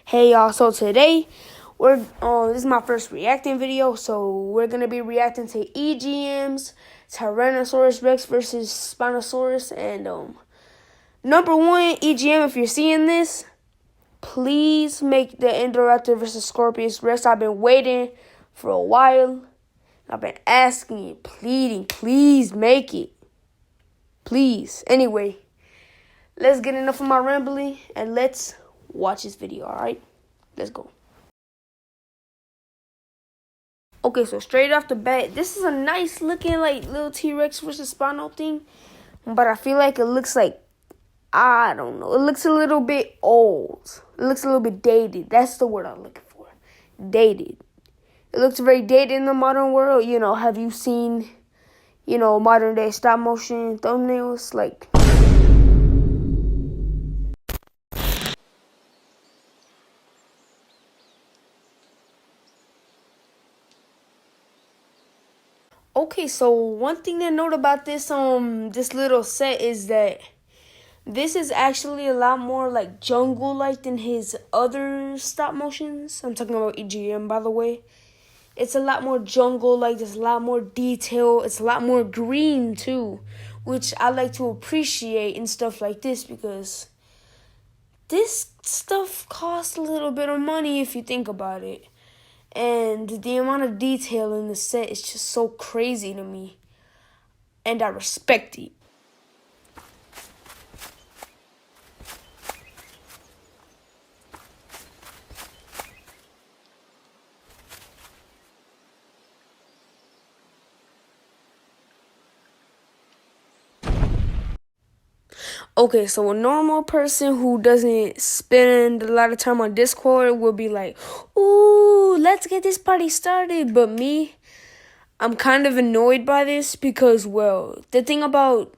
Hey y'all, so today this is my first reacting video, so we're gonna be reacting to EGM's Tyrannosaurus Rex versus Spinosaurus. And number one, EGM, if you're seeing this, please make the Indoraptor versus Scorpius Rex. I've been waiting for a while. I've been asking, pleading, please make it. Please. Anyway, let's get enough of my rambling and let's watch this video, alright? Let's go. Okay, so straight off the bat, this is a nice looking like little T-Rex versus Spino thing. But I feel like it looks like, I don't know, it looks a little bit old. It looks a little bit dated. That's the word I'm looking for. Dated. It looks very dated in the modern world. You know, have you seen, modern day stop motion thumbnails? Like, okay, so one thing to note about this this little set is that this is actually a lot more like jungle-like than his other stop motions. I'm talking about EGM, by the way. It's a lot more jungle-like. There's a lot more detail. It's a lot more green too, which I like to appreciate in stuff like this because this stuff costs a little bit of money if you think about it. And the amount of detail in the set is just so crazy to me. And I respect it. Okay, so a normal person who doesn't spend a lot of time on Discord will be like, ooh, let's get this party started. But me, I'm kind of annoyed by this because, well, the thing about,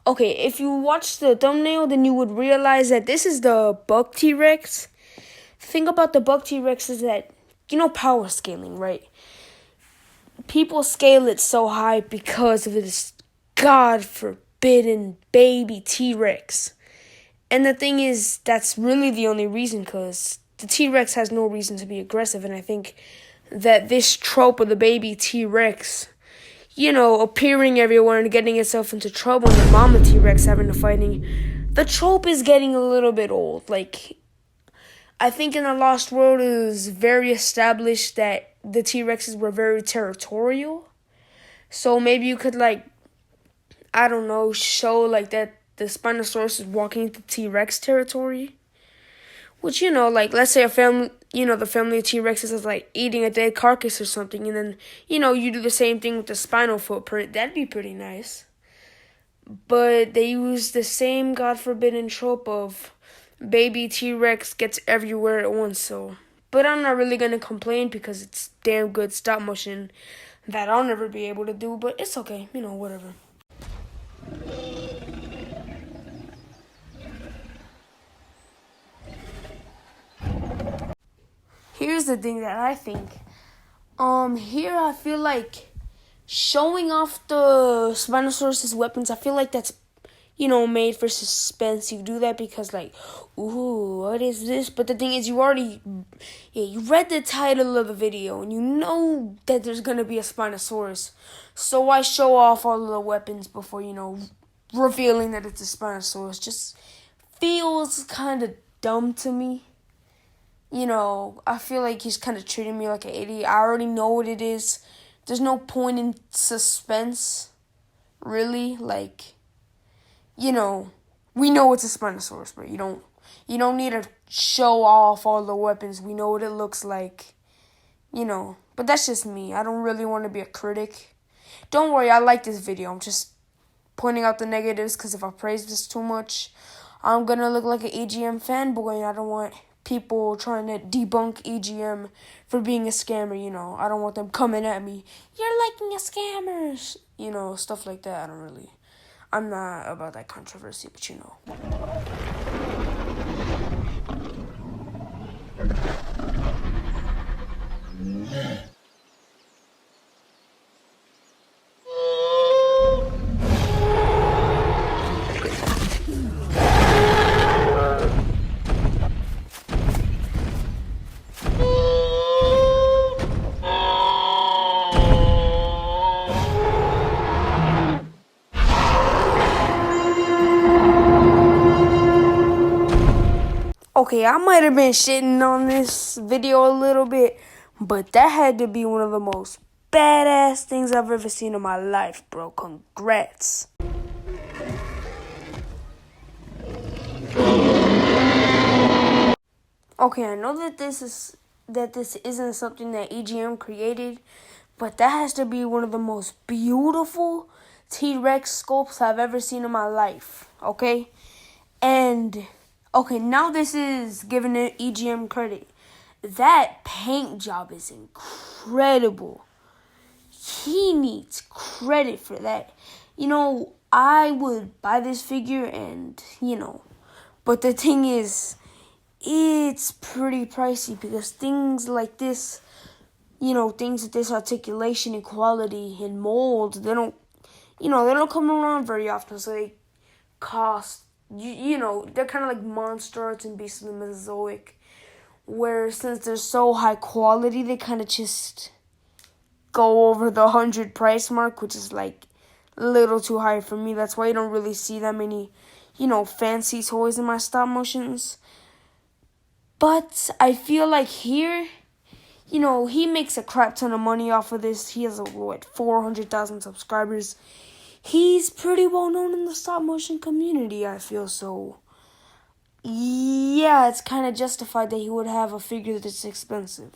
okay, if you watch the thumbnail, then you would realize that this is the Buck T-Rex. The thing about the Buck T-Rex is that, power scaling, right? People scale it so high because of this God-forbidden baby T-Rex. And the thing is, that's really the only reason, because the T-Rex has no reason to be aggressive. And I think that this trope of the baby T-Rex, appearing everywhere and getting itself into trouble, and the mama T-Rex having to fighting, the trope is getting a little bit old. Like, I think in the Lost World, it was very established that the T-Rexes were very territorial. So maybe you could, I don't know, show that the Spinosaurus is walking into T-Rex territory. Which, let's say a family, the family of T-Rexes is eating a dead carcass or something. And then, you do the same thing with the spinal footprint. That'd be pretty nice. But they use the same God-forbidden trope of baby T-Rex gets everywhere at once. So, but I'm not really going to complain because it's damn good stop motion that I'll never be able to do. But it's okay, whatever. Here's the thing that I think. Here I feel like showing off the Spinosaurus' weapons, I feel like that's, made for suspense. You do that because, ooh, what is this? But the thing is, you read the title of the video, and you know that there's gonna be a Spinosaurus. So why show off all of the weapons before, revealing that it's a Spinosaurus? Just feels kind of dumb to me. I feel like he's kind of treating me like an idiot. I already know what it is. There's no point in suspense, really. We know it's a Spinosaurus, but you don't need to show off all the weapons. We know what it looks like, But that's just me. I don't really want to be a critic. Don't worry, I like this video. I'm just pointing out the negatives because if I praise this too much, I'm going to look like an EGM fanboy, and I don't want people trying to debunk EGM for being a scammer, I don't want them coming at me. You're liking a scammers, stuff like that. I'm not about that controversy, but Okay, I might have been shitting on this video a little bit, but that had to be one of the most badass things I've ever seen in my life, bro. Congrats. Okay, I know that this isn't something that EGM created, but that has to be one of the most beautiful T-Rex sculpts I've ever seen in my life. Okay? And okay, now this is giving it EGM credit. That paint job is incredible. He needs credit for that. I would buy this figure and, but the thing is, it's pretty pricey because things like this, things with this articulation and quality and mold, they don't come around very often, so they cost, they're kind of like monster arts and beasts of the Mesozoic, where since they're so high quality, they kind of just go over the 100 price mark, which is like a little too high for me. That's why you don't really see that many, fancy toys in my stop motions. But I feel like here, he makes a crap ton of money off of this. He has 400,000 subscribers. He's pretty well known in the stop motion community, I feel. So yeah, it's kind of justified that he would have a figure that's expensive.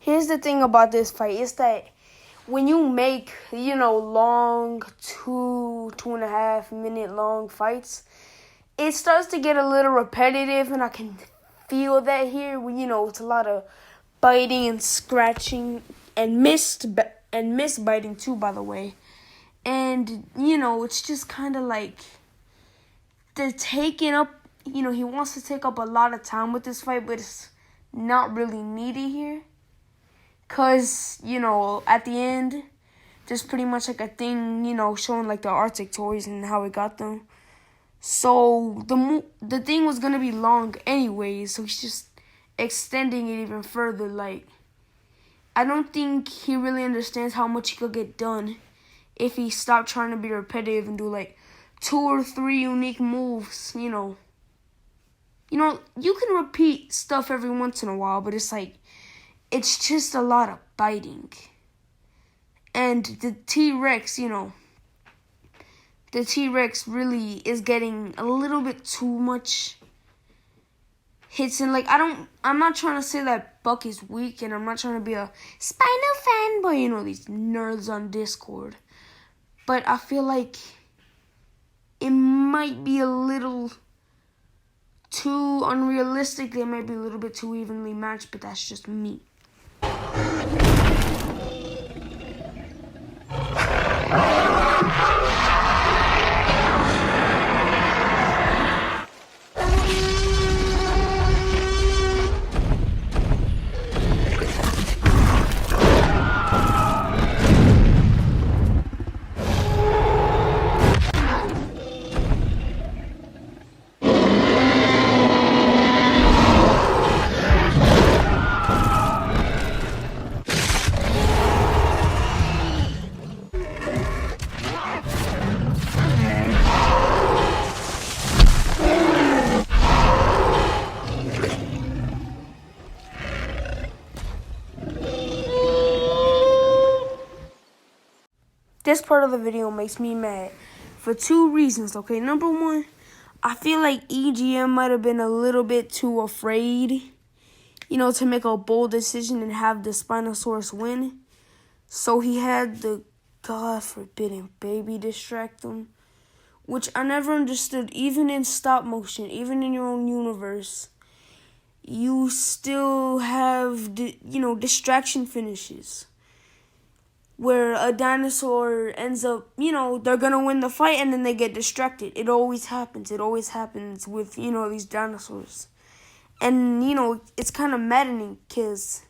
Here's the thing about this fight, is that when you make, long 2.5 minute long fights, it starts to get a little repetitive, and I can feel that here. It's a lot of biting and scratching and missed biting too, by the way. And, it's just kind of like they're taking up, he wants to take up a lot of time with this fight, but it's not really needed here. Because, at the end, there's pretty much like a thing, showing like the Arctic toys and how we got them. So the thing was going to be long anyways, so he's just extending it even further. Like, I don't think he really understands how much he could get done if he stopped trying to be repetitive and do like 2 or 3 unique moves, You can repeat stuff every once in a while, but it's like, it's just a lot of biting. And the T-Rex, the T-Rex really is getting a little bit too much hits. And, I'm not trying to say that Buck is weak, and I'm not trying to be a Spino fanboy, these nerds on Discord. But I feel like it might be a little too unrealistic. They might be a little bit too evenly matched, but that's just me. This part of the video makes me mad for 2 reasons, okay? Number 1, I feel like EGM might have been a little bit too afraid, to make a bold decision and have the Spinosaurus win. So he had the God forbidden baby distract him, which I never understood. Even in stop motion, even in your own universe, you still have, distraction finishes. where a dinosaur ends up, they're gonna win the fight and then they get distracted. It always happens. It always happens with, these dinosaurs. And, it's kind of maddening because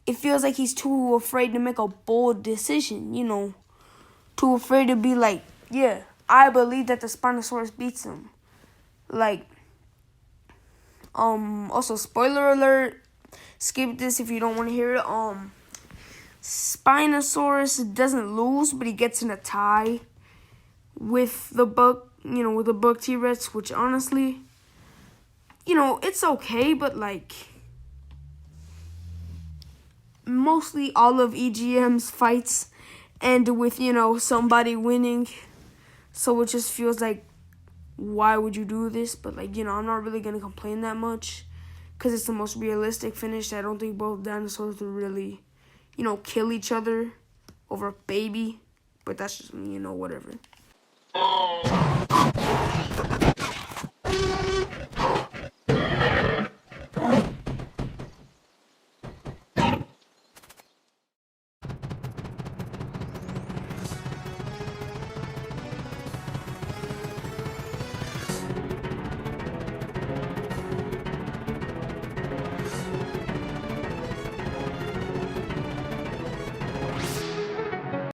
it feels like he's too afraid to make a bold decision, too afraid to be like, yeah, I believe that the Spinosaurus beats him. Like, also, spoiler alert, skip this if you don't want to hear it. Spinosaurus doesn't lose, but he gets in a tie with the buck, with the buck T-Rex, which honestly, it's okay, but like, mostly all of EGM's fights end with, somebody winning. So it just feels like, why would you do this? But like, I'm not really going to complain that much because it's the most realistic finish. I don't think both dinosaurs would really, kill each other over a baby. But that's just me, whatever.